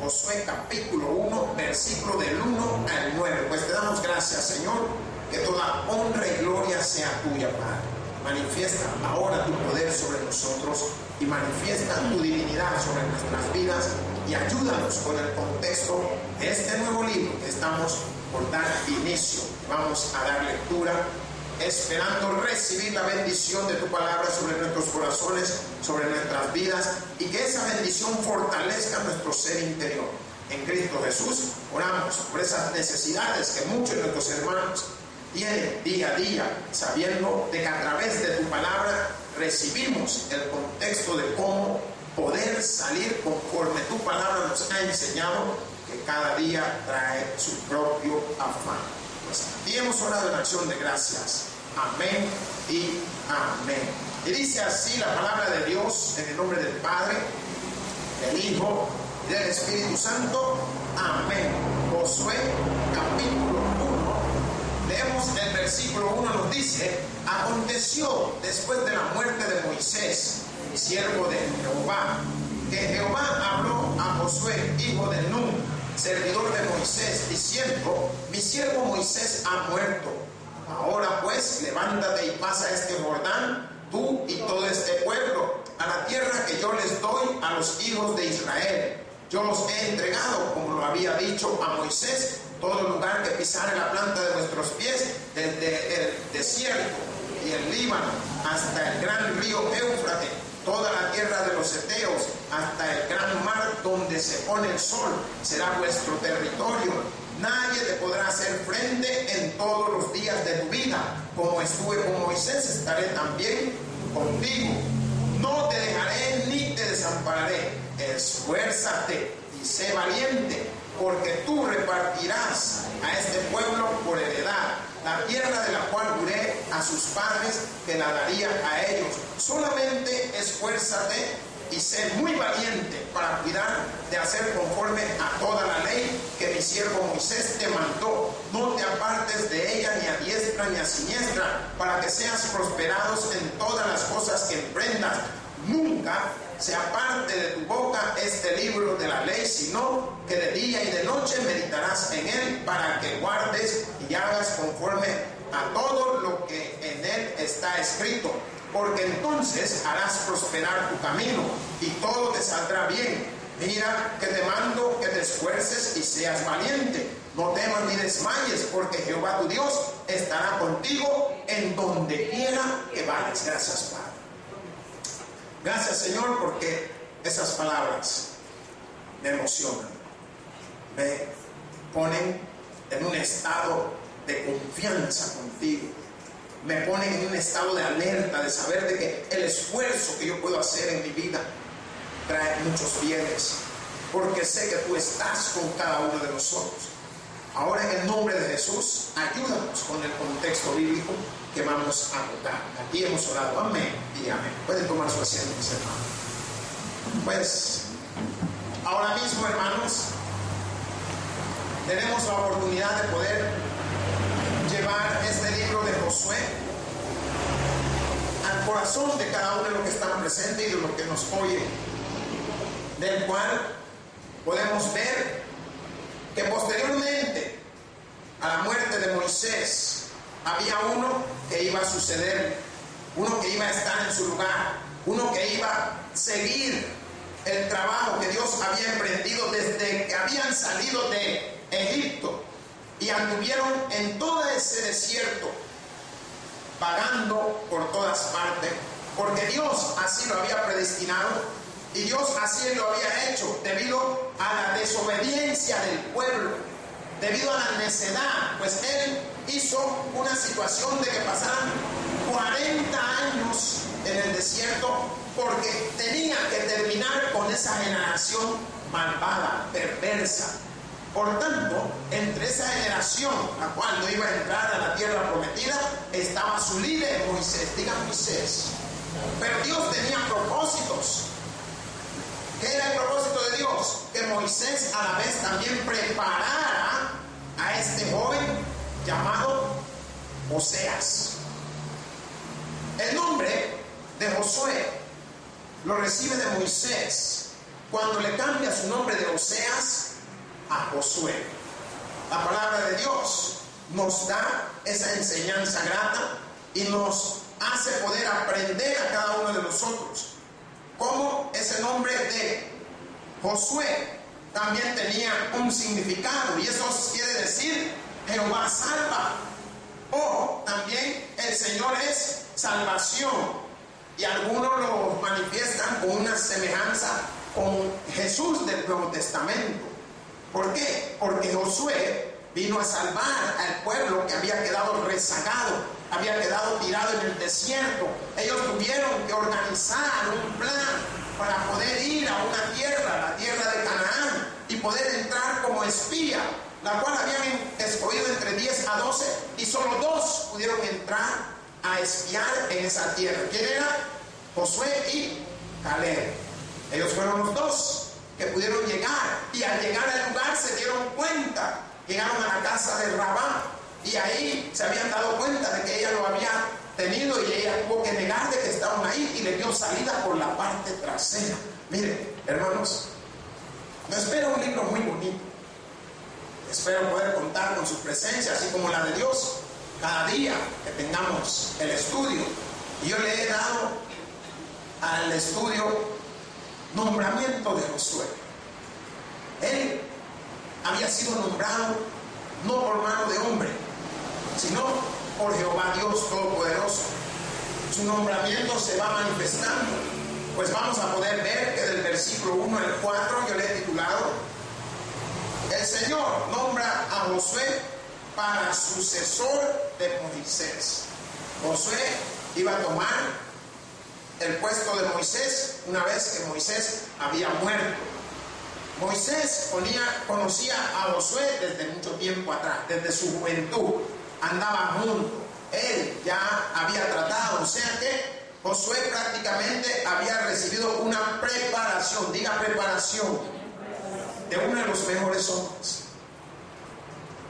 Josué capítulo 1, versículo del 1 al 9. Pues te damos gracias, Señor, que toda honra y gloria sea tuya, Padre. Manifiesta ahora tu poder sobre nosotros y manifiesta tu divinidad sobre nuestras vidas y ayúdanos con el contexto de este nuevo libro que estamos por dar inicio. Vamos a dar lectura esperando recibir la bendición de tu palabra sobre nuestros corazones, sobre nuestras vidas, y que esa bendición fortalezca nuestro ser interior. En Cristo Jesús oramos por esas necesidades que muchos de nuestros hermanos tienen día a día, sabiendo de que a través de tu palabra recibimos el contexto de cómo poder salir conforme tu palabra nos ha enseñado, que cada día trae su propio afán. Pues aquí hemos orado en acción de gracias. Amén y amén. Y dice así la palabra de Dios, en el nombre del Padre, del Hijo y del Espíritu Santo. Amén. Josué capítulo 1. Leemos el versículo 1, nos dice: aconteció después de la muerte de Moisés, siervo de Jehová, que Jehová habló a Josué, hijo de Nun, servidor de Moisés, diciendo: mi siervo Moisés ha muerto. Ahora pues, levántate y pasa este Jordán, tú y todo este pueblo, a la tierra que yo les doy a los hijos de Israel. Yo los he entregado, como lo había dicho a Moisés, todo lugar que pisare la planta de vuestros pies, desde el desierto y el Líbano hasta el gran río Éufrates, toda la tierra de los heteos, hasta el gran mar donde se pone el sol, será vuestro territorio. Nadie te podrá hacer frente en todos los días de tu vida. Como estuve con Moisés, estaré también contigo. No te dejaré ni te desampararé. Esfuérzate y sé valiente, porque tú repartirás a este pueblo por heredad la tierra de la cual juré a sus padres que la daría a ellos. Solamente esfuérzate y sé muy valiente para cuidar de hacer conforme a toda la ley que mi siervo Moisés te mandó. No te apartes de ella ni a diestra ni a siniestra, para que seas prosperados en todas las cosas que emprendas. Nunca se aparte de tu boca este libro de la ley, sino que de día y de noche meditarás en él, para que guardes y hagas conforme a todo lo que en él está escrito, porque entonces harás prosperar tu camino y todo te saldrá bien. Mira que te mando que te esfuerces y seas valiente. No temas ni desmayes, porque Jehová tu Dios estará contigo en donde quiera que vayas. Gracias, Padre. Gracias, Señor, porque esas palabras me emocionan, me ponen en un estado de confianza contigo, me ponen en un estado de alerta, de saber de que el esfuerzo que yo puedo hacer en mi vida trae muchos bienes, porque sé que tú estás con cada uno de nosotros. Ahora, en el nombre de Jesús, ayúdanos con el contexto bíblico que vamos a tocar. Aquí hemos orado. Amén y amén. Pueden tomar su asiento, mis hermanos. Pues, ahora mismo, hermanos, tenemos la oportunidad de poder llevar este libro de Josué al corazón de cada uno de los que están presentes y de los que nos oyen, del cual podemos ver que posteriormente a la muerte de Moisés había uno que iba a suceder, uno que iba a estar en su lugar, uno que iba a seguir el trabajo que Dios había emprendido desde que habían salido de Egipto y anduvieron en todo ese desierto, vagando por todas partes, porque Dios así lo había predestinado y Dios así lo había hecho debido a la desobediencia del pueblo, debido a la necedad. Pues Él hizo una situación de que pasaran 40 años en el desierto, porque tenía que terminar con esa generación malvada, perversa. Por tanto, entre esa generación, la cual no iba a entrar a la tierra prometida, estaba su líder Moisés. Diga Moisés. Pero Dios tenía propósitos. ¿Qué era el propósito de Dios? Que Moisés a la vez también preparara a este joven llamado Oseas. El nombre de Josué lo recibe de Moisés, cuando le cambia su nombre de Oseas a Josué. La palabra de Dios nos da esa enseñanza grata y nos hace poder aprender a cada uno de nosotros cómo ese nombre de Josué también tenía un significado, y eso quiere decir Jehová salva, o también el Señor es salvación. Y algunos lo manifiestan con una semejanza con Jesús del Nuevo Testamento. ¿Por qué? Porque Josué vino a salvar al pueblo que había quedado rezagado, había quedado tirado en el desierto. Ellos tuvieron que organizar un plan para poder ir a una tierra, la tierra de Canaán, y poder entrar como espía, la cual habían escogido entre 10 a 12, y solo 2 pudieron entrar a espiar en esa tierra. ¿Quién era? Josué y Caleb. Ellos fueron los 2 que pudieron llegar, y al llegar al lugar se dieron cuenta. Llegaron a la casa de Rabá, y ahí se habían dado cuenta de que ella lo había tenido, y ella tuvo que negar de que estaban ahí, y le dio salida por la parte trasera. Miren, hermanos, no espero un libro muy bonito. Espero poder contar con su presencia, así como la de Dios, cada día que tengamos el estudio. Y yo le he dado al estudio nombramiento de Josué. Él había sido nombrado no por mano de hombre, sino por Jehová Dios Todopoderoso. Su nombramiento se va manifestando, pues vamos a poder ver que del versículo 1 al 4 yo le he titulado: el Señor nombra a Josué para sucesor de Moisés. Josué iba a tomar el puesto de Moisés una vez que Moisés había muerto. Moisés conocía a Josué desde mucho tiempo atrás, desde su juventud, andaba junto, él ya había tratado, o sea que Josué prácticamente había recibido una preparación, diga preparación, de uno de los mejores hombres.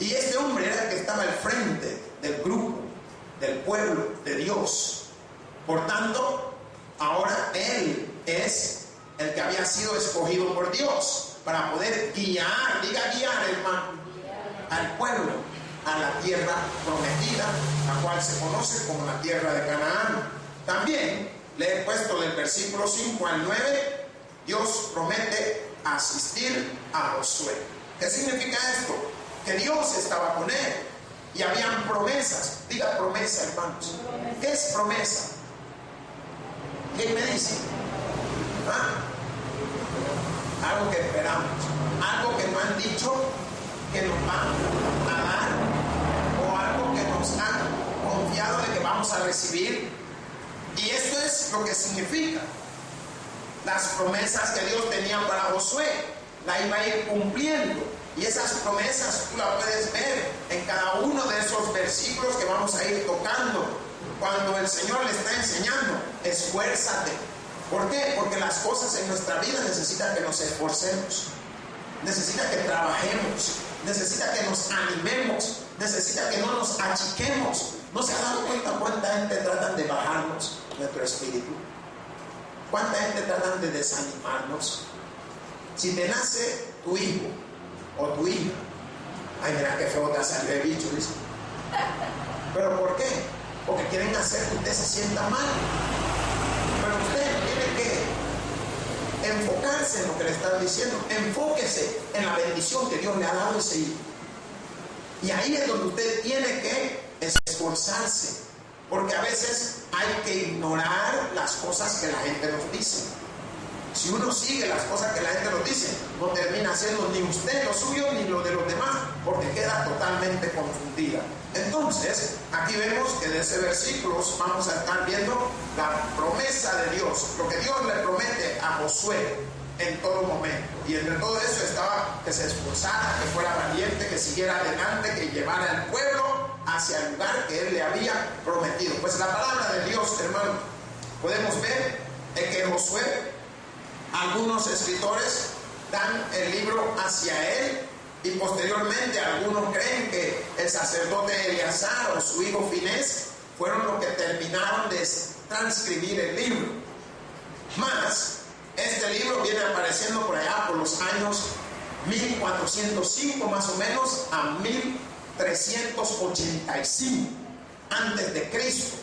Y este hombre era el que estaba al frente del grupo, del pueblo de Dios. Por tanto, ahora él es el que había sido escogido por Dios para poder guiar, diga guiar, hermano, al pueblo a la tierra prometida, la cual se conoce como la tierra de Canaán. También le he puesto del versículo 5 al 9, Dios promete asistir a Josué. ¿Qué significa esto? Que Dios estaba con él y habían promesas. Diga promesa, hermanos. ¿Qué es promesa? ¿Quién me dice? Algo que esperamos, algo que nos han dicho que nos van a dar, o algo que nos han confiado de que vamos a recibir. Y esto es lo que significa las promesas que Dios tenía para Josué, la iba a ir cumpliendo. Y esas promesas tú las puedes ver en cada uno de esos versículos que vamos a ir tocando. Cuando el Señor le está enseñando, esfuérzate. ¿Por qué? Porque las cosas en nuestra vida necesitan que nos esforcemos, necesita que trabajemos, necesita que nos animemos, necesita que no nos achiquemos. ¿No se ha dado cuenta cuánta gente tratan de bajarnos nuestro espíritu? ¿Cuánta gente tratan de desanimarnos? Si te nace tu hijo o tu hija, ay, mira qué feo te salió el bicho, dice. ¿Pero por qué? Porque quieren hacer que usted se sienta mal. Pero usted tiene que enfocarse en lo que le están diciendo. Enfóquese en la bendición que Dios le ha dado a ese hijo. Y ahí es donde usted tiene que esforzarse. Porque a veces hay que ignorar las cosas que la gente nos dice. Si uno sigue las cosas que la gente nos dice, no termina haciendo ni usted lo suyo ni lo de los demás, porque queda totalmente confundida. Entonces, aquí vemos que de ese versículo vamos a estar viendo la promesa de Dios, lo que Dios le promete a Josué en todo momento. Y entre todo eso estaba que se esforzara, que fuera valiente, que siguiera adelante, que llevara al pueblo hacia el lugar que él le había prometido. Pues la palabra de Dios, hermano, podemos ver en que Josué, algunos escritores dan el libro hacia él, y posteriormente algunos creen que el sacerdote Eleazar o su hijo Finés fueron los que terminaron de transcribir el libro. Mas este Este libro viene apareciendo por allá por los años 1405 más o menos a 1385 antes de Cristo.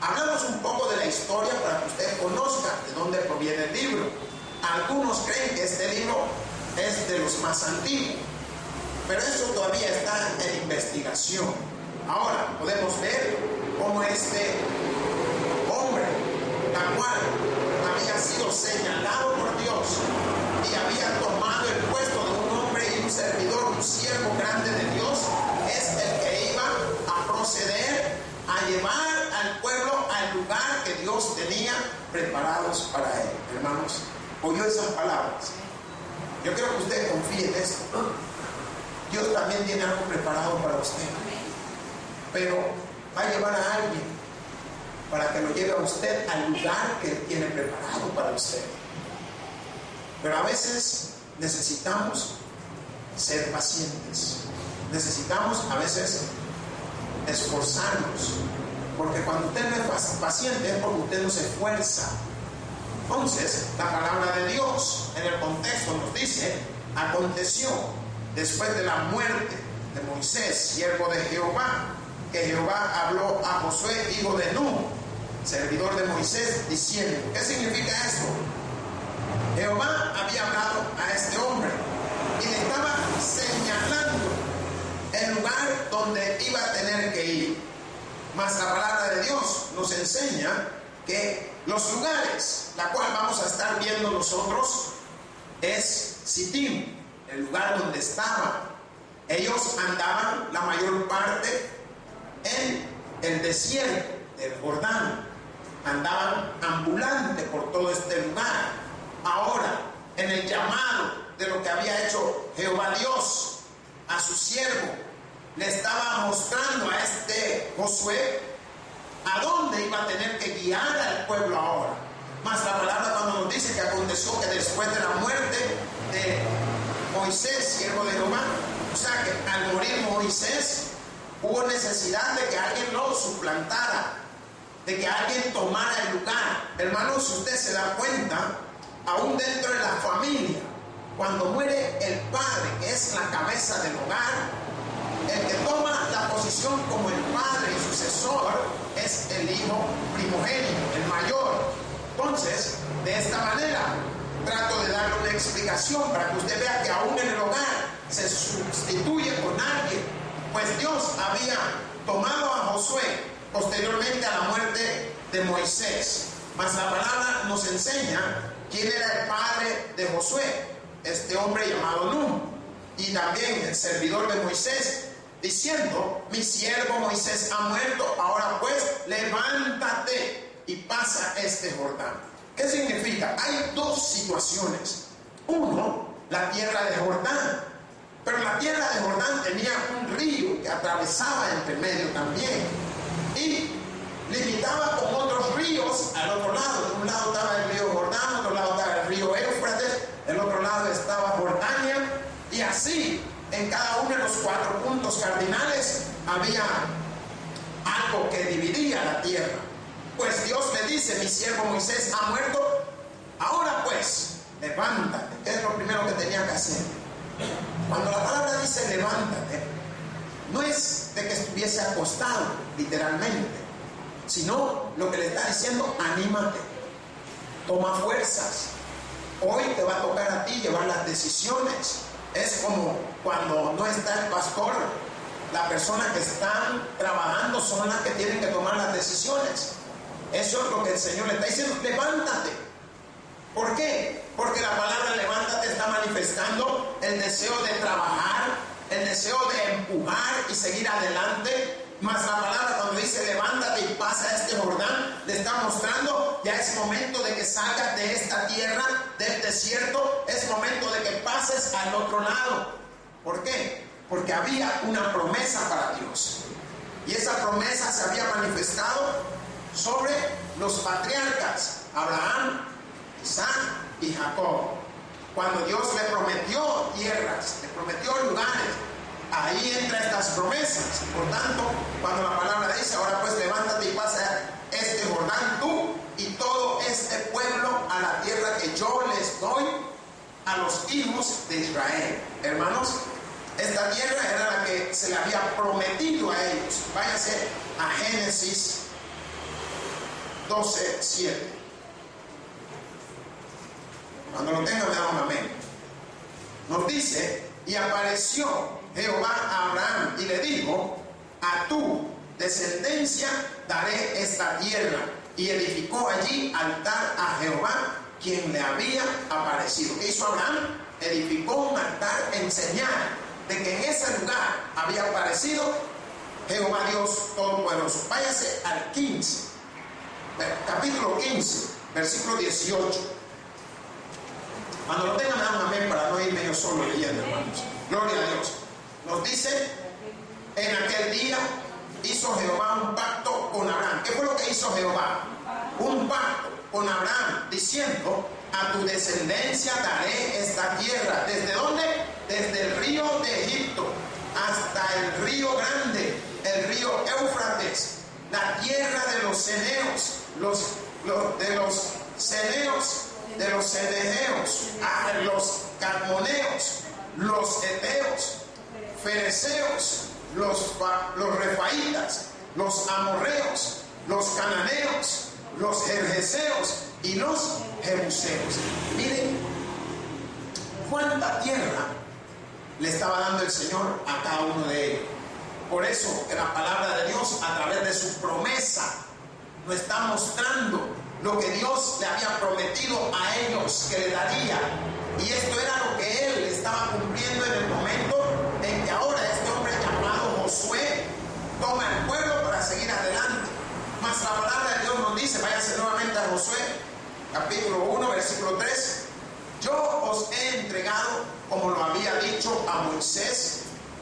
Hablamos un poco de la historia para que usted conozca de dónde proviene el libro. Algunos creen que este libro es de los más antiguos, pero eso todavía está en investigación. Ahora podemos ver cómo este hombre, la cual había sido señalado por Dios y había tomado el puesto de un hombre y un servidor, un siervo grande de Dios, es el que iba a proceder a llevar al pueblo al lugar que Dios tenía preparados para él. Hermanos, oyó esas palabras. Yo quiero que usted confíe en esto. Dios también tiene algo preparado para usted, pero va a llevar a alguien para que lo lleve a usted al lugar que Él tiene preparado para usted. Pero a veces necesitamos ser pacientes. Necesitamos a veces esforzarnos, porque cuando usted no es paciente es porque usted no se esfuerza. Entonces, la palabra de Dios en el contexto nos dice: aconteció después de la muerte de Moisés, siervo de Jehová, que Jehová habló a Josué, hijo de Nun, servidor de Moisés, diciendo. ¿Qué significa esto? Jehová había hablado a este hombre y le estaba señalando el lugar donde iba a tener que ir. Mas la palabra de Dios nos enseña que los lugares, la cual vamos a estar viendo nosotros, es Sittim, el lugar donde estaban. Ellos andaban la mayor parte en el desierto del Jordán, andaban ambulantes por todo este lugar. Ahora, en el llamado de lo que había hecho Jehová Dios a su siervo, le estaba mostrando a este Josué a dónde iba a tener que guiar al pueblo ahora. Mas la palabra cuando nos dice que aconteció que después de la muerte de Moisés, siervo de Jehová, o sea que al morir Moisés hubo necesidad de que alguien lo suplantara, de que alguien tomara el lugar. Hermanos, si usted se da cuenta, aún dentro de la familia, cuando muere el padre, que es la cabeza del hogar, el que toma la posición como el padre y sucesor es el hijo primogénito, el mayor. Entonces, de esta manera, trato de darle una explicación para que usted vea que aún en el hogar se sustituye con alguien, pues Dios había tomado a Josué posteriormente a la muerte de Moisés. Mas la palabra nos enseña quién era el padre de Josué, este hombre llamado Nun, y también el servidor de Moisés, diciendo: mi siervo Moisés ha muerto, ahora pues levántate y pasa este Jordán. ¿Qué significa? Hay dos situaciones. Uno, la tierra de Jordán, pero la tierra de Jordán tenía un río que atravesaba entre medio también y limitaba con otros ríos al otro lado. De un lado estaba el río Jordán, otro lado estaba el río Éufrates, del otro lado estaba Jordania, y así en cada uno de los 4 puntos cardinales había algo que dividía la tierra. Pues Dios le dice: mi siervo Moisés ha muerto, ahora pues levántate. ¿Qué es lo primero que tenía que hacer? Cuando la palabra dice levántate, no es de que estuviese acostado literalmente, sino lo que le está diciendo: anímate, toma fuerzas. Hoy te va a tocar a ti llevar las decisiones. Es como cuando no está el pastor, las personas que están trabajando son las que tienen que tomar las decisiones. Eso es lo que el Señor le está diciendo: levántate. ¿Por qué? Porque la palabra levántate está manifestando el deseo de trabajar, el deseo de empujar y seguir adelante. Mas la palabra cuando dice levántate y pasa este Jordán, le está mostrando: ya es momento de que salgas de esta tierra, del desierto, es momento de que pases al otro lado. ¿Por qué? Porque había una promesa para Dios, y esa promesa se había manifestado sobre los patriarcas Abraham, Isaac y Jacob. Cuando Dios le prometió tierras, le prometió lugares, ahí entran estas promesas. Por tanto, cuando la palabra dice: ahora pues levántate y pasa este Jordán tú y todo este pueblo a la tierra que yo les a los hijos de Israel. Hermanos, esta tierra era la que se le había prometido a ellos. Váyase a Génesis 12:7. Cuando lo tenga me da un amén. Nos dice: y apareció Jehová a Abraham y le dijo: a tu descendencia daré esta tierra. Y edificó allí altar a Jehová, quien le había aparecido. ¿Qué hizo Abraham? Edificó un altar en señal de que en ese lugar había aparecido Jehová Dios Todopoderoso. Váyase al 15, capítulo 15, versículo 18. Cuando lo tengan, me dan un amén para no irme yo solo leyendo, hermanos. Gloria a Dios. Nos dice: en aquel día hizo Jehová un pacto con Abraham. ¿Qué fue lo que hizo Jehová? Un pacto con Abraham, diciendo: a tu descendencia daré esta tierra. ¿Desde dónde? Desde el río de Egipto hasta el río grande, el río Éufrates, la tierra de los ceneos, de los ceneos, de los cenejeos, los cadmoneos, los eteos, fereceos, los refaitas, los amorreos, los cananeos, los gergeseos y los jebuseos. Miren cuánta tierra le estaba dando el Señor a cada uno de ellos. Por eso la palabra de Dios, a través de su promesa, nos está mostrando lo que Dios le había prometido a ellos que le daría. Y esto era lo que Él estaba cumpliendo en el momento en que ahora este hombre llamado Josué toma el pueblo para seguir adelante. Mas la palabra de Dios nos dice, váyase nuevamente a Josué, capítulo 1, versículo 3: yo os he entregado, como lo había dicho a Moisés,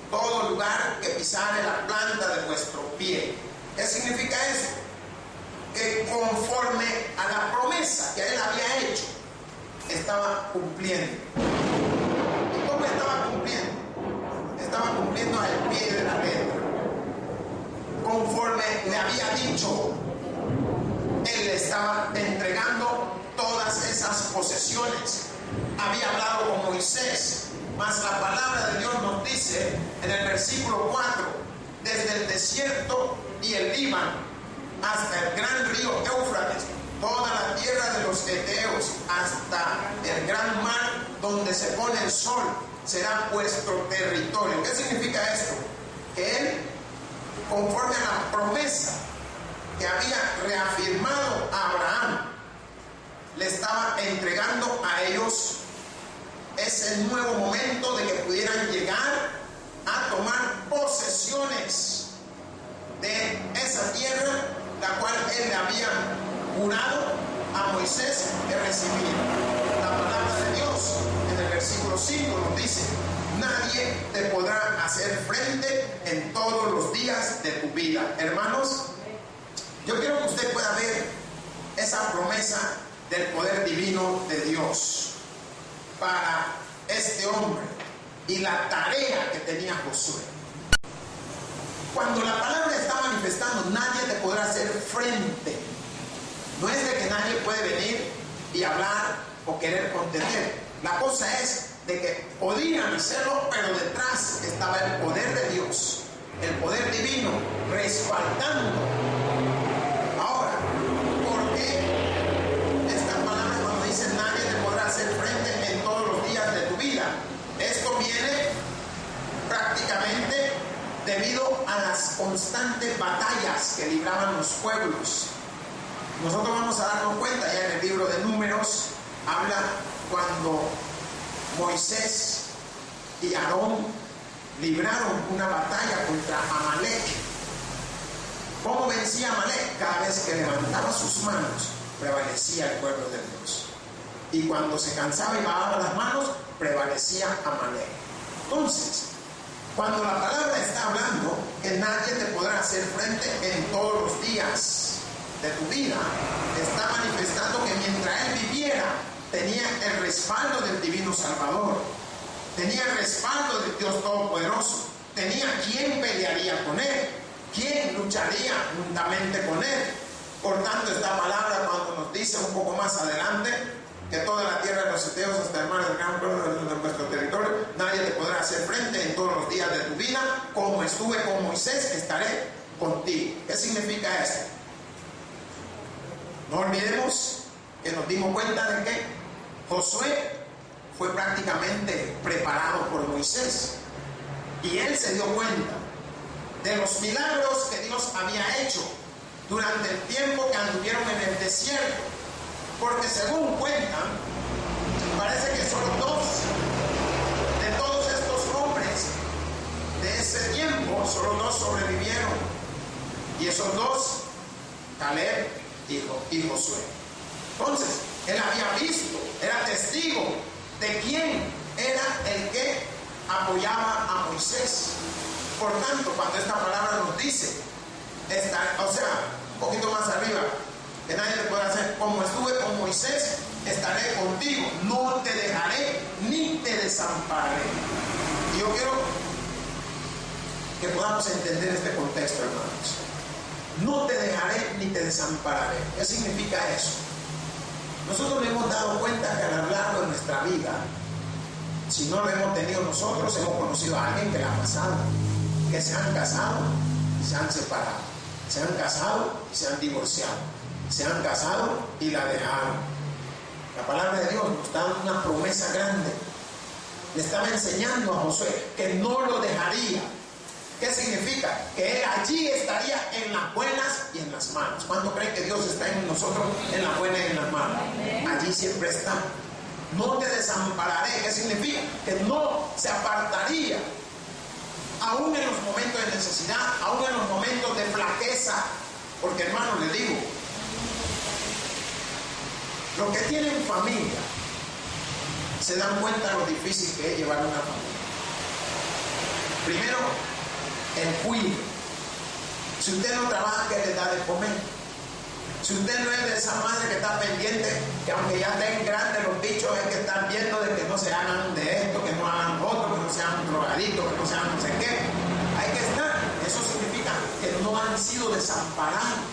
todo lugar que pisare la planta de vuestro pie. ¿Qué significa eso? Que conforme a la promesa que Él había hecho, estaba cumpliendo. ¿Y cómo estaba cumpliendo? Estaba cumpliendo al pie de la letra. Conforme le había dicho, Él le estaba entregando todas esas posesiones. Había hablado con Moisés, mas la palabra de Dios nos dice en el versículo 4: desde el desierto y el Líbano hasta el gran río Éufrates, toda la tierra de los eteos, hasta el gran mar donde se pone el sol, será vuestro territorio. ¿Qué significa esto? Que Él, conforme a la promesa que había reafirmado a Abraham, le estaba entregando a ellos ese nuevo momento de que pudieran llegar a tomar posesiones de esa tierra, la cual Él le había jurado a Moisés que recibía. La palabra de Dios en el versículo 5 nos dice: nadie te podrá hacer frente en todos los días de tu vida. Hermanos, yo quiero que usted pueda ver esa promesa del poder divino de Dios para este hombre y la tarea que tenía Josué. Cuando la palabra está manifestando, nadie te podrá hacer frente. No es de que nadie puede venir y hablar o querer contener. La cosa es de que podían hacerlo, pero detrás estaba el poder de Dios, el poder divino, respaldando. Ahora, ¿por qué esta palabra cuando dice nadie te podrá hacer frente en todos los días de tu vida? Esto viene prácticamente debido a las constantes batallas que libraban los pueblos. Nosotros vamos a darnos cuenta, ya en el libro de Números habla cuando Moisés y Aarón libraron una batalla contra Amalek. ¿Cómo vencía Amalek? Cada vez que levantaba sus manos, prevalecía el pueblo de Dios. Y cuando se cansaba y bajaba las manos, prevalecía Amalek. Entonces, cuando la palabra está hablando que nadie te podrá hacer frente en todos los días de tu vida, está manifestando que mientras Él viviera, tenía el respaldo del Divino Salvador, tenía el respaldo del Dios Todopoderoso, tenía quien pelearía con Él, quien lucharía juntamente con Él. Por tanto, esta palabra, cuando nos dice un poco más adelante que toda la tierra de los heteos hasta el mar del gran pueblo de nuestro territorio, nadie te podrá hacer frente en todos los días de tu vida. Como estuve con Moisés, estaré contigo. ¿Qué significa esto? No olvidemos que nos dimos cuenta de que Josué fue prácticamente preparado por Moisés, y él se dio cuenta de los milagros que Dios había hecho durante el tiempo que anduvieron en el desierto, porque según cuentan, parece que solo 2 de todos estos hombres de ese tiempo, solo 2 sobrevivieron, y esos 2, Caleb y Josué. Entonces, él había visto, era testigo de quién era el que apoyaba a Moisés. Por tanto, cuando esta palabra nos dice, un poquito más arriba, que nadie te puede hacer, como estuve con Moisés, estaré contigo, no te dejaré ni te desampararé. Y yo quiero que podamos entender este contexto, hermanos. No te dejaré ni te desampararé. ¿Qué significa eso? Nosotros nos hemos dado cuenta que a lo largo de nuestra vida, si no lo hemos tenido nosotros, hemos conocido a alguien que la ha pasado, que se han casado y se han separado, se han casado y se han divorciado, se han casado y la dejaron. La palabra de Dios nos da una promesa grande. Le estaba enseñando a Josué que no lo dejaría. ¿Qué significa? Que él allí estaría en las buenas y en las malas. ¿Cuánto creen que Dios está en nosotros en las buenas y en las malas? Allí siempre está. No te desampararé. ¿Qué significa? Que no se apartaría. Aún en los momentos de necesidad, aún en los momentos de flaqueza. Porque, hermano, le digo, los que tienen familia se dan cuenta de lo difícil que es llevar una familia. Primero, el cuidado. Si usted no trabaja, ¿qué le da de comer? Si usted no es de esa madre que está pendiente, que aunque ya estén grandes los bichos, hay que estar viendo de que no se hagan de esto, que no hagan otro, que no sean drogaditos, que no sean no sé qué. Hay que estar. Eso significa que no han sido desamparados.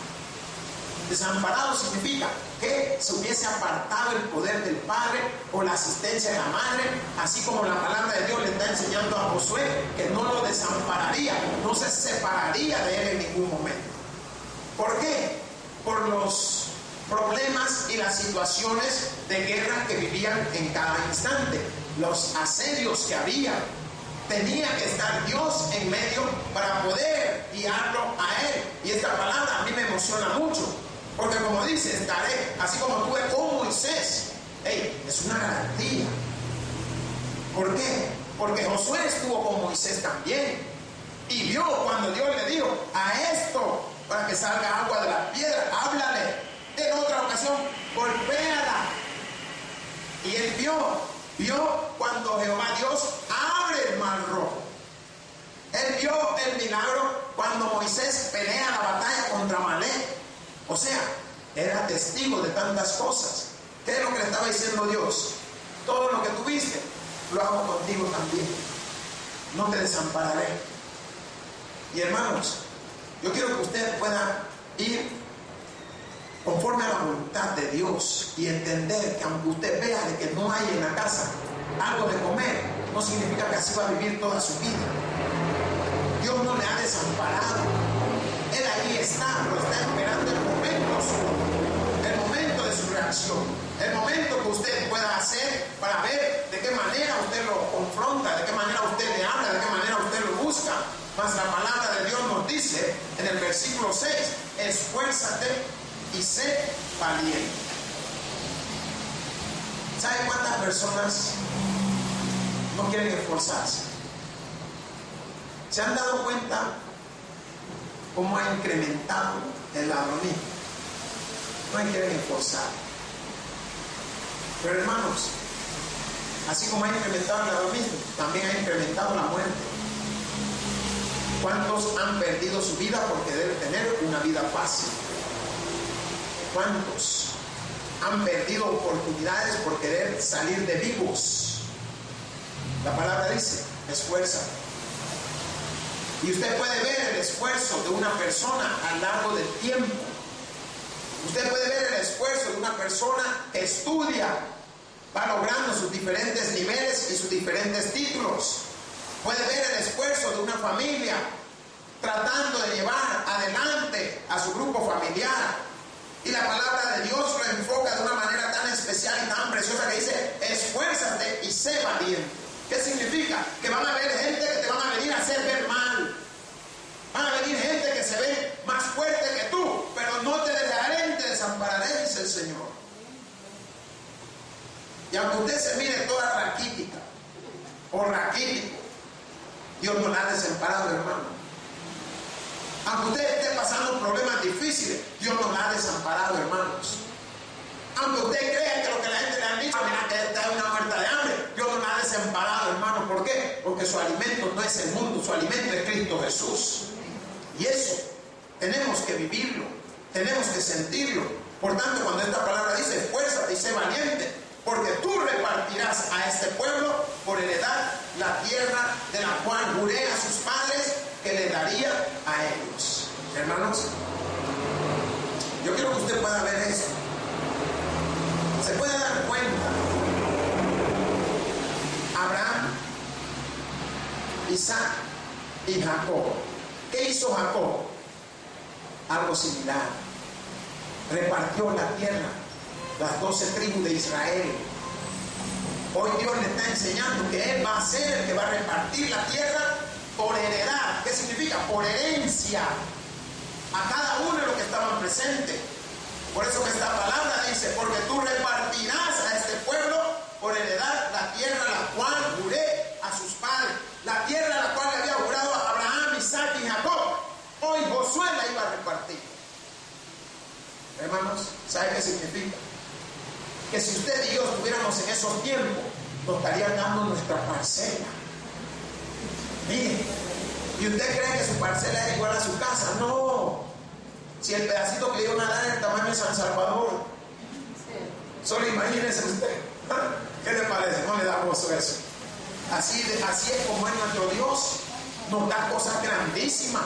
Desamparado significa que se hubiese apartado el poder del padre o la asistencia de la madre, así como la palabra de Dios le está enseñando a Josué que no lo desampararía, no se separaría de él en ningún momento. ¿Por qué? Por los problemas y las situaciones de guerra que vivían en cada instante, los asedios que había. Tenía que estar Dios en medio para poder guiarlo a él. Y esta palabra a mí me emociona mucho. Porque como dice, estaré, así como tuve con Moisés. Es una garantía. ¿Por qué? Porque Josué estuvo con Moisés también. Y vio cuando Dios le dijo, a esto, para que salga agua de la piedra, háblale. En otra ocasión, golpéala. Y él vio cuando Jehová Dios abre el mar rojo. Él vio el milagro cuando Moisés pelea la batalla contra Amalek. O sea, era testigo de tantas cosas. ¿Qué es lo que le estaba diciendo Dios? Todo lo que tuviste, lo hago contigo también. No te desampararé. Y hermanos, yo quiero que usted pueda ir conforme a la voluntad de Dios y entender que aunque usted vea de que no hay en la casa algo de comer, no significa que así va a vivir toda su vida. Dios no le ha desamparado. Él ahí está, lo está esperando el momento de su reacción, el momento que usted pueda hacer para ver de qué manera usted lo confronta, de qué manera usted le habla, de qué manera usted lo busca. Mas la palabra de Dios nos dice en el versículo 6, esfuérzate y sé valiente. ¿Sabe cuántas personas no quieren esforzarse? ¿Se han dado cuenta cómo ha incrementado el ladronismo? No quieren esforzar. Pero hermanos, así como ha incrementado el ladronismo, también ha incrementado la muerte. ¿Cuántos han perdido su vida porque deben tener una vida fácil? ¿Cuántos han perdido oportunidades por querer salir de vivos? La palabra dice, esfuerza. Y usted puede ver el esfuerzo de una persona a lo largo del tiempo. Usted puede ver el esfuerzo de una persona que estudia va logrando sus diferentes niveles y sus diferentes títulos. Puede ver el esfuerzo de una familia tratando de llevar adelante a su grupo familiar. Y la palabra de Dios lo enfoca de una manera tan especial y tan preciosa que dice: esfuérzate y sé valiente. ¿Qué significa? Que van a haber gente que te van a venir a hacer ver mal. Van a venir gente que se ve más fuerte que tú, pero no te dejaré ni te desampararé, dice el Señor. Y aunque usted se mire toda raquítica o raquítico, Dios no la ha desamparado, hermano. Aunque usted esté pasando problemas difíciles, Dios no la ha desamparado, hermanos. Aunque usted crea que lo que la gente le ha dicho, mira que esta es una muerta de hambre, Dios no la ha desamparado, hermano. ¿Por qué? Porque su alimento no es el mundo, su alimento es Cristo Jesús. Y eso tenemos que vivirlo, tenemos que sentirlo. Por tanto, cuando esta palabra dice: esfuérzate y sé valiente, porque tú repartirás a este pueblo por heredad la tierra de la cual juré a sus padres que le daría a ellos. Hermanos, yo quiero que usted pueda ver esto. Se puede dar cuenta. Abraham, Isaac y Jacob. ¿Qué hizo Jacob? Algo similar. Repartió la tierra, las 12 tribus de Israel. Hoy Dios le está enseñando que Él va a ser el que va a repartir la tierra por heredad. ¿Qué significa? Por herencia a cada uno de los que estaban presentes. Por eso que esta palabra dice: porque tú repartirás a este pueblo por heredad la tierra a la cual juré a sus padres. La tierra a la cual le había jurado a Abraham, Isaac y Jacob. Hoy Josué la iba a repartir. Hermanos, ¿sabe qué significa? Que si usted y yo estuviéramos en esos tiempos, nos estarían dando nuestra parcela. Mire, ¿y usted cree que su parcela es igual a su casa? No. Si el pedacito que le iban a dar era el tamaño de San Salvador, solo imagínese usted. ¿Qué le parece? No le da gozo eso. Así es como es nuestro Dios. Nos da cosas grandísimas.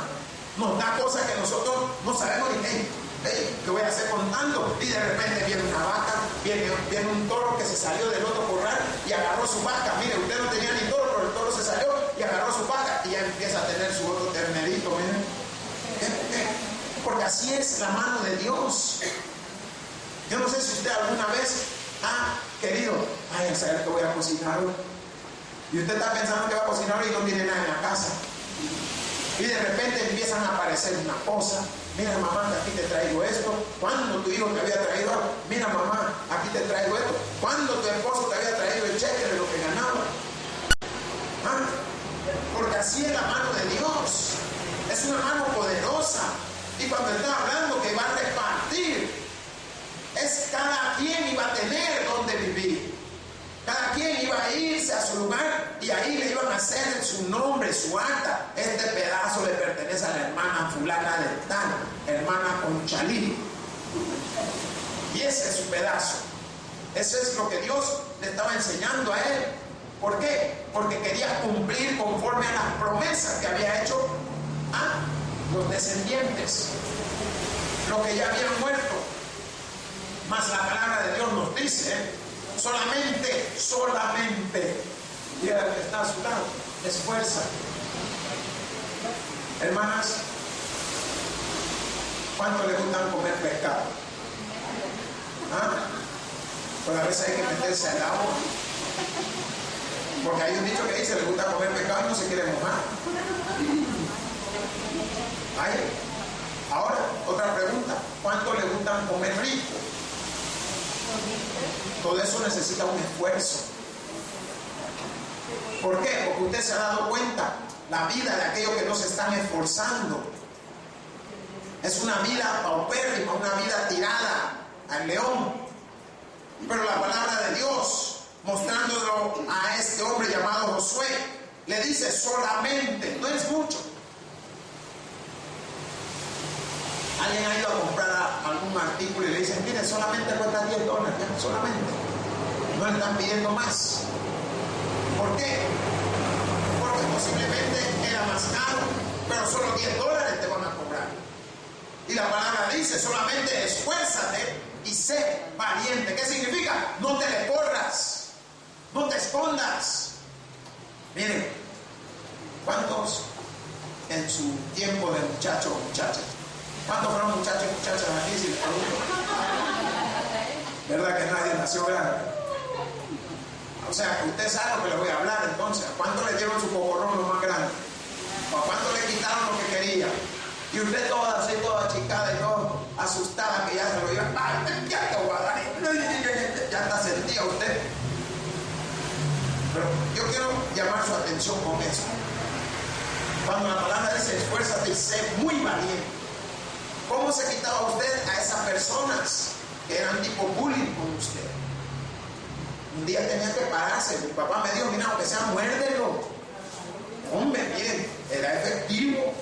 Nos da cosas que nosotros no sabemos ni qué voy a hacer contando. Y de repente viene una vaca, viene un toro que se salió del otro corral y agarró su vaca. Mire, usted no tenía ni toro, pero el toro se salió y agarró su vaca y ya empieza a tener su otro ternerito. Miren. Porque así es la mano de Dios. Yo no sé si usted alguna vez ha querido, a saber que voy a cocinar hoy. Y usted está pensando que va a cocinar hoy y no tiene nada en la casa. Y de repente empiezan a aparecer una cosa. Mira, mamá, aquí te traigo esto. ¿Cuándo tu hijo te había traído algo? Mira, mamá, aquí te traigo esto. ¿Cuándo tu esposo te había traído el cheque de lo que ganaba? ¿Ah? Porque así es la mano de Dios. Es una mano poderosa. Y cuando está hablando que va a repartir, es cada quien iba a tener donde vivir. Cada quien iba a irse a su lugar y ahí le iban a hacer su nombre, su acta. Este pedazo le pertenece a la hermana fulana de tal, hermana Conchalí. Y ese es su pedazo. Eso es lo que Dios le estaba enseñando a él. ¿Por qué? Porque quería cumplir conforme a las promesas que había hecho a los descendientes, los que ya habían muerto. Mas la palabra de Dios nos dice: solamente, diga el que está a su lado, esfuerza. Hermanas, ¿cuánto le gustan comer pescado? ¿Ah? Pues a veces hay que meterse al agua, porque hay un dicho que dice: le gusta comer pescado y no se quiere mojar. Ahora, otra pregunta: ¿cuánto le gustan comer rico? Todo eso necesita un esfuerzo. ¿Por qué? Porque usted se ha dado cuenta, la vida de aquellos que no se están esforzando es una vida paupérrima, una vida tirada al león. Pero la palabra de Dios, mostrándolo a este hombre llamado Josué, le dice: solamente, no es mucho. Alguien ha ido a comprar algún artículo y le dicen: mire, solamente cuesta $10, ya, solamente. No le están pidiendo más. ¿Por qué? Porque posiblemente era más caro, pero solo $10 te van a cobrar. Y la palabra dice: solamente esfuérzate y sé valiente. ¿Qué significa? No te le corras. escondas. Miren, ¿cuántos en su tiempo de muchacho o muchacha? ¿Cuántos fueron muchachos y muchachas aquí? Si les pregunto. ¿Verdad que nadie nació grande? O sea, que usted sabe lo que le voy a hablar entonces. ¿A cuánto le dieron su cocorrón lo más grande? ¿O a cuánto le quitaron lo que quería? Y usted toda así, toda achicada y todo asustada que ya se lo iba. ¡Ay, ya te voy a dar! Ya está sentía usted. Pero yo quiero llamar su atención con eso. Cuando la palabra dice esfuérzate y sé muy valiente, ¿cómo se quitaba usted a esas personas que eran tipo bullying con usted? Un día tenía que pararse. Mi papá me dijo, mira, aunque sea muérdelo. Hombre, bien, era efectivo.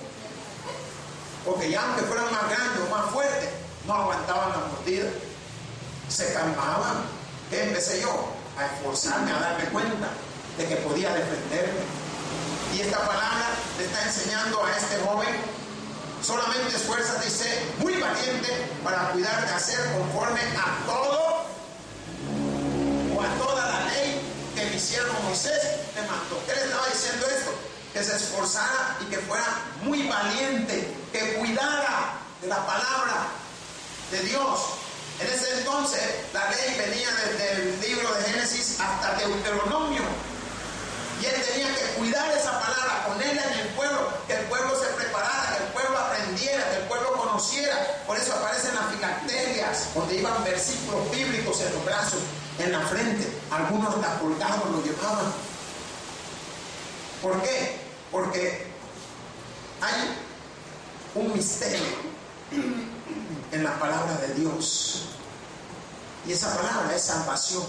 Porque ya aunque fueran más grandes o más fuertes, no aguantaban la mordida. Se calmaban. ¿Qué empecé yo? A esforzarme, a darme cuenta de que podía defenderme. Y esta palabra le está enseñando a este joven: solamente esfuérzate y sé muy valiente para cuidar de hacer conforme a todo o a toda la ley que mi siervo Moisés te mandó. ¿Qué le estaba diciendo esto? Que se esforzara y que fuera muy valiente, que cuidara de la palabra de Dios. En ese entonces la ley venía desde el libro de Génesis hasta Deuteronomio. Y él tenía que cuidar esa palabra, ponerla en el pueblo, que el pueblo se preparara, que el pueblo aprendiera, que el pueblo conociera. Por eso aparecen las filacterias, donde iban versículos bíblicos en los brazos, en la frente. Algunos hasta colgados lo llevaban. ¿Por qué? Porque hay un misterio en la palabra de Dios. Y esa palabra es salvación.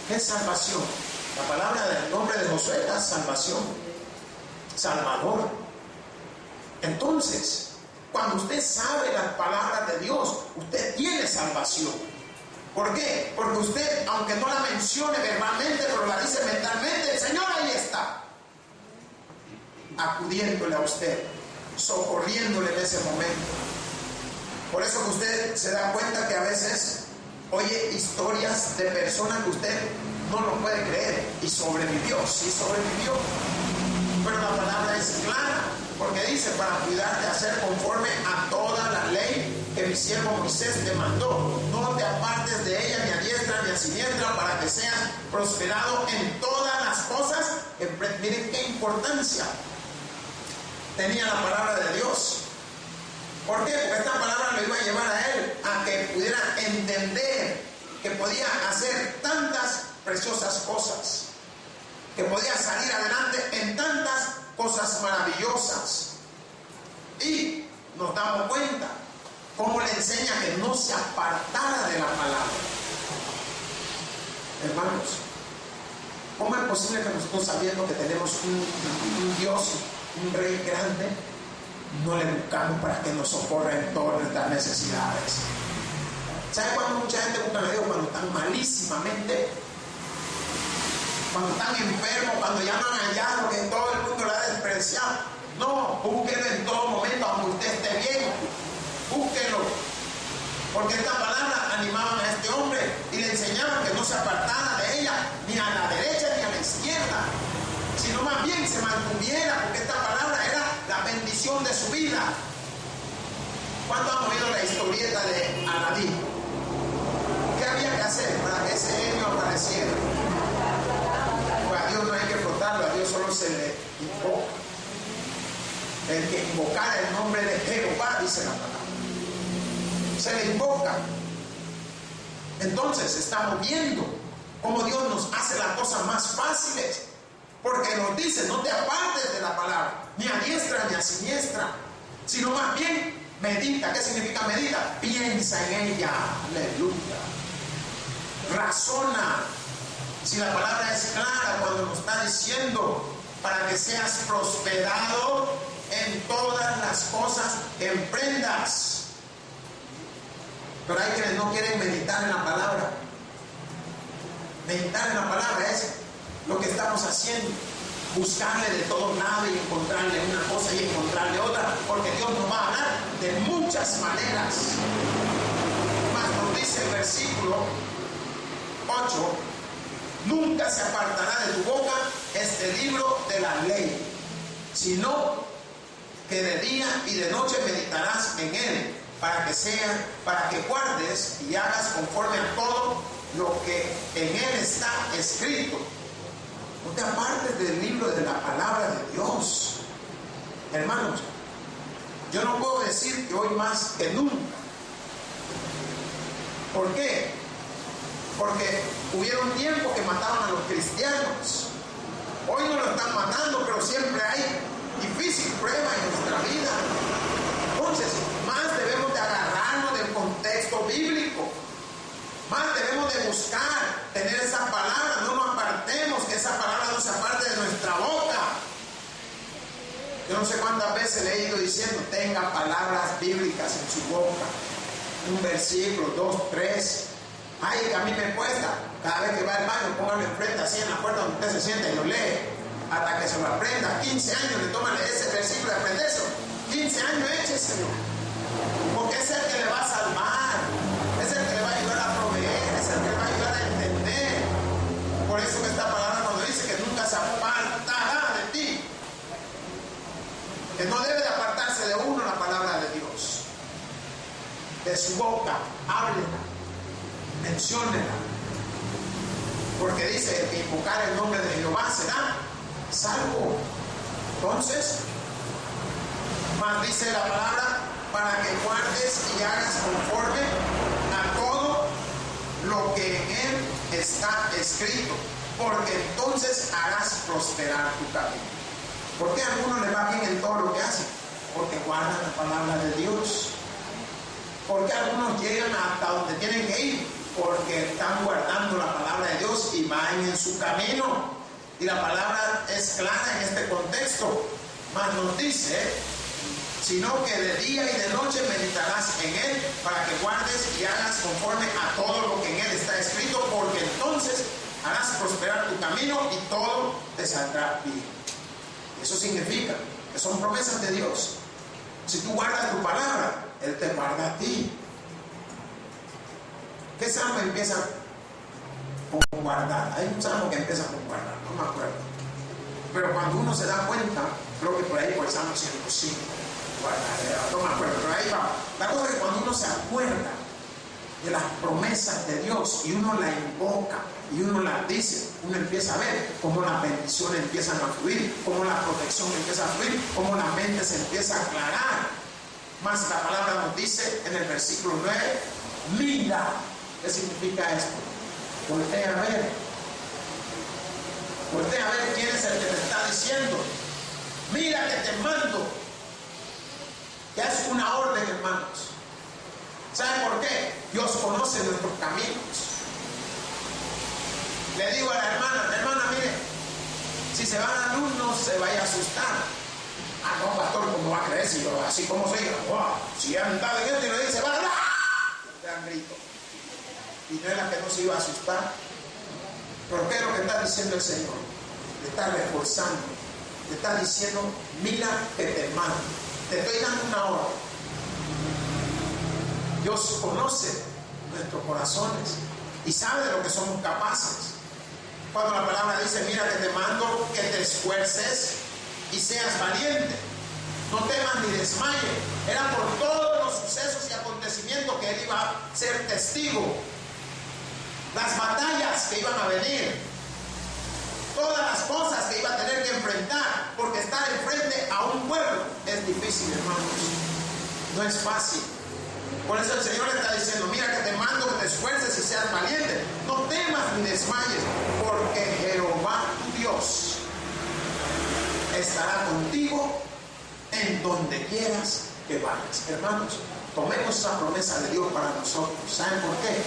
¿Qué es salvación? La palabra del nombre de Josué es salvación, Salvador. Entonces, cuando usted sabe las palabras de Dios, usted tiene salvación. ¿Por qué? Porque usted, aunque no la mencione verbalmente, pero la dice mentalmente, el Señor ahí está, acudiéndole a usted, socorriéndole en ese momento. Por eso que usted se da cuenta que a veces oye historias de personas que usted no lo puede creer, y sobrevivió, sí sobrevivió. Pero la palabra es clara, porque dice: para cuidar de hacer conforme a toda la ley que mi siervo Moisés te mandó. No te apartes de ella ni a diestra ni a siniestra, para que seas prosperado en todas las cosas. Miren qué importancia tenía la palabra de Dios. ¿Por qué? Porque esta palabra lo iba a llevar a él a que pudiera entender que podía hacer tantas preciosas cosas, que podía salir adelante en tantas cosas maravillosas. Y nos damos cuenta cómo le enseña que no se apartara de la palabra. Hermanos, ¿cómo es posible que nosotros, sabiendo que tenemos un Dios, un Rey grande, no le buscamos para que nos socorra en todas nuestras necesidades? ¿Sabe cuando mucha gente busca a Dios? Cuando están malísimamente, cuando están enfermos, cuando ya no han hallado, que todo el mundo la ha despreciado. No, búsquelo en todo momento, aunque usted esté bien, búsquelo. Porque esta palabra animaban a este hombre y le enseñaban que no se apartara de ella, ni a la derecha ni a la izquierda, sino más bien se mantuviera, porque esta palabra era la bendición de su vida. ¿Cuántos han oído la historieta de Aladín? ¿Qué había que hacer para que ese genio apareciera? Pues a Dios no hay que frotarlo, a Dios solo se le invoca. El que invocara el nombre de Jehová, dice la palabra, se le invoca. Entonces estamos viendo cómo Dios nos hace las cosas más fáciles, porque nos dice: no te apartes de la palabra, ni a diestra ni a siniestra, sino más bien medita. ¿Qué significa medita? Piensa en ella, aleluya, razona. Si la palabra es clara cuando nos está diciendo para que seas prosperado en todas las cosas que emprendas. Pero hay quienes no quieren meditar en la palabra. Meditar en la palabra es lo que estamos haciendo: buscarle de todos lados y encontrarle una cosa y encontrarle otra, porque Dios nos va a hablar de muchas maneras. Más nos dice el versículo 8: Nunca se apartará de tu boca este libro de la ley, sino que de día y de noche meditarás en él, para que guardes y hagas conforme a todo lo que en él está escrito. No te apartes del libro de la palabra de Dios. Hermanos, yo no puedo decir que hoy más que nunca. ¿Por qué? Porque hubieron tiempos que mataban a los cristianos. Hoy no lo están matando, pero siempre hay difícil prueba en nuestra vida. Entonces, más debemos de agarrarnos del contexto bíblico. Más debemos de buscar tener esa palabra. No nos apartemos, que esa palabra no se aparte de nuestra boca. Yo no sé cuántas veces le he ido diciendo, tenga palabras bíblicas en su boca. Un versículo, 2, 3. Ay, que a mí me cuesta. Cada vez que va al baño, póngalo enfrente, así en la puerta donde usted se sienta y lo lee. Hasta que se lo aprenda. 15 años le toma ese versículo y aprende eso. 15 años écheselo. Porque es el que le va a salvar. Es el que le va a ayudar a proveer. Es el que le va a ayudar a entender. Por eso que esta palabra nos dice que nunca se apartará de ti. Que no debe de apartarse de uno la palabra de Dios. De su boca, háblela, menciónela. Porque dice que invocar el nombre de Jehová será salvo. Entonces, más dice la palabra, para que guardes y hagas conforme a todo lo que en él está escrito, porque entonces harás prosperar tu camino. ¿Por qué a algunos les va bien en todo lo que hacen? Porque guardan la palabra de Dios. ¿Por qué algunos llegan hasta donde tienen que ir? Porque están guardando la palabra de Dios y van en su camino. Y la palabra es clara en este contexto. Mas nos dice, sino que de día y de noche meditarás en él, para que guardes y hagas conforme a todo lo que en él está escrito, porque entonces harás prosperar tu camino y todo te saldrá bien. Eso significa que son promesas de Dios. Si tú guardas tu palabra, él te guarda a ti. ¿Qué salmo empieza con guardar? Hay un salmo que empieza con guardar, no me acuerdo. Pero cuando uno se da cuenta, creo que por ahí por el Salmo 105, guardar, no me acuerdo, pero ahí va. La cosa es que cuando uno se acuerda de las promesas de Dios y uno la invoca y uno las dice, uno empieza a ver cómo las bendiciones empiezan a fluir, cómo la protección empieza a fluir, cómo la mente se empieza a aclarar. Más la palabra nos dice en el versículo 9, mira. ¿Qué significa esto? Voltea a ver. Voltea a ver quién es el que te está diciendo. Mira que te mando. Ya es una orden, hermanos. ¿Saben por qué? Dios conoce nuestros caminos. Le digo a la hermana, mire, si se va a la luz no se vaya a asustar. Ah, no, pastor, ¿cómo va a creer? Si yo, así como soy, wow, si ya andaba en esto y le dice, va a dar, te dan grito. Y no es la que no se iba a asustar. ¿Pero qué es lo que está diciendo el Señor? Le está reforzando. Le está diciendo, mira que te mando. Te estoy dando una orden. Dios conoce nuestros corazones y sabe de lo que somos capaces. Cuando la palabra dice, mira que te mando, que te esfuerces y seas valiente. No temas ni desmayes. Era por todos los sucesos y acontecimientos que él iba a ser testigo. Las batallas que iban a venir, todas las cosas que iba a tener que enfrentar, porque estar enfrente a un pueblo es difícil, hermanos. No es fácil. Por eso el Señor le está diciendo, mira que te mando que te esfuerces y seas valiente. No temas ni desmayes, porque Jehová tu Dios estará contigo en donde quieras que vayas. Hermanos, tomemos esa promesa de Dios para nosotros. ¿Saben por qué?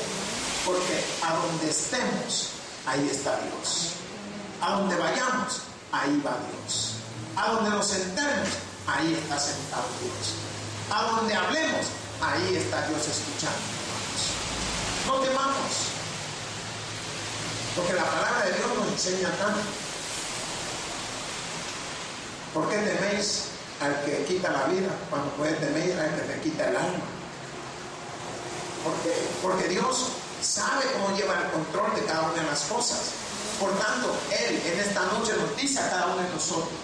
Porque a donde estemos, ahí está Dios. A donde vayamos, ahí va Dios. A donde nos sentemos, ahí está sentado Dios. A donde hablemos, ahí está Dios escuchando. No temamos, porque la palabra de Dios nos enseña tanto. ¿Por qué teméis al que quita la vida cuando puede temer al que te quita el alma? ¿Por qué? Porque Dios sabe cómo lleva el control de cada una de las cosas. Por tanto, Él en esta noche nos dice a cada uno de nosotros,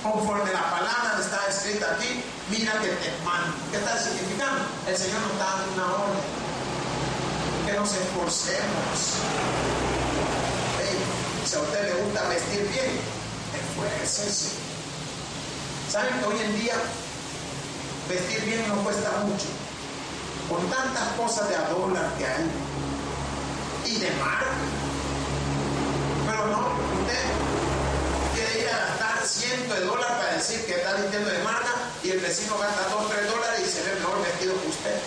conforme la palabra está escrita aquí, mira que te mando. ¿Qué está significando? El Señor nos está dando una orden, que nos esforcemos. Si a usted le gusta vestir bien, esfuércese. ¿Saben que hoy en día vestir bien no cuesta mucho? Con tantas cosas de a dólar que hay y de marca. Pero no, usted quiere ir a gastar cientos de dólares para decir que está vistiendo de marca y el vecino gasta $2 o $3 y se ve mejor vestido que usted.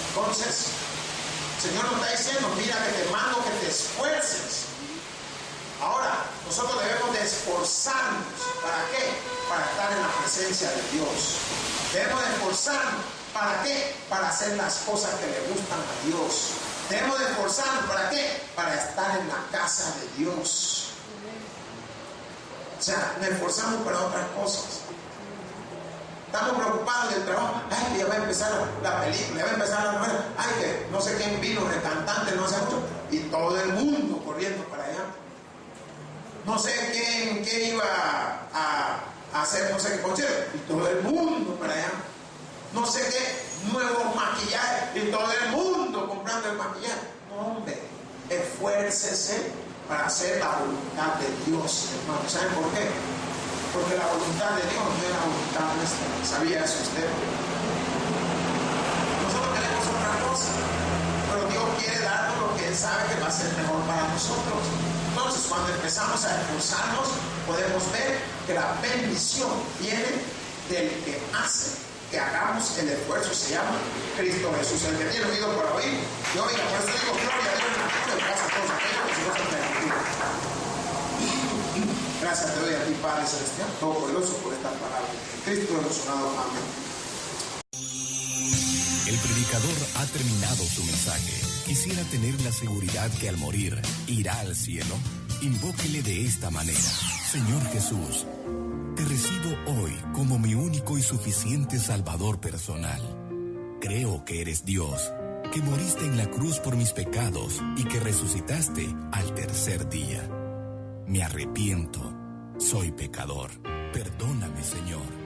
Entonces, el Señor nos está diciendo, mira que te mando que te esfuerces. Ahora, nosotros debemos de esforzarnos. ¿Para qué? Para estar en la presencia de Dios. Debemos de esforzarnos. ¿Para qué? Para hacer las cosas que le gustan a Dios. Debemos de esforzarnos. ¿Para qué? Para estar en la casa de Dios. O sea, nos esforzamos para otras cosas. Estamos preocupados del trabajo. Ay, ya va a empezar la película, ya va a empezar la novela. Ay, que no sé quién vino, el cantante, no sé mucho. Y todo el mundo corriendo para allá. No sé quién iba a hacer no sé qué concierto. Y todo el mundo para allá. No sé qué nuevo maquillaje. Y todo el mundo comprando el maquillaje. No, hombre, esfuércese para hacer la voluntad de Dios, hermano. ¿Saben por qué? Porque la voluntad de Dios no es la voluntad nuestra. ¿Sabía eso usted? Nosotros queremos otra cosa, pero Dios quiere darnos lo que Él sabe que va a ser mejor para nosotros. Entonces, cuando empezamos a esforzarnos, podemos ver que la bendición viene del que hace que hagamos el esfuerzo. Se llama Cristo Jesús. El que tiene oído para oír, y oiga. Por eso digo, gloria a Dios en la cruz, pasa todos aquellos que se gozan de la vida. Gracias te doy a ti, Padre Celestial, Todopoderoso, por esta palabra. En Cristo hemos orado. Amén. El predicador ha terminado su mensaje. Quisiera tener la seguridad que al morir irá al cielo. Invóquele de esta manera: Señor Jesús, te recibo hoy como mi único y suficiente Salvador personal. Creo que eres Dios, que moriste en la cruz por mis pecados y que resucitaste al tercer día. Me arrepiento, soy pecador. Perdóname, Señor.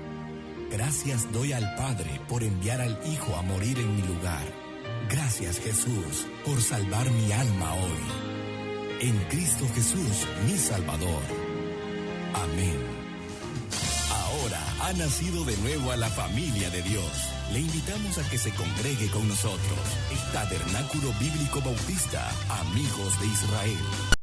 Gracias doy al Padre por enviar al Hijo a morir en mi lugar. Gracias, Jesús, por salvar mi alma hoy. En Cristo Jesús, mi Salvador. Amén. Ahora ha nacido de nuevo a la familia de Dios. Le invitamos a que se congregue con nosotros. El Tabernáculo Bíblico Bautista, Amigos de Israel.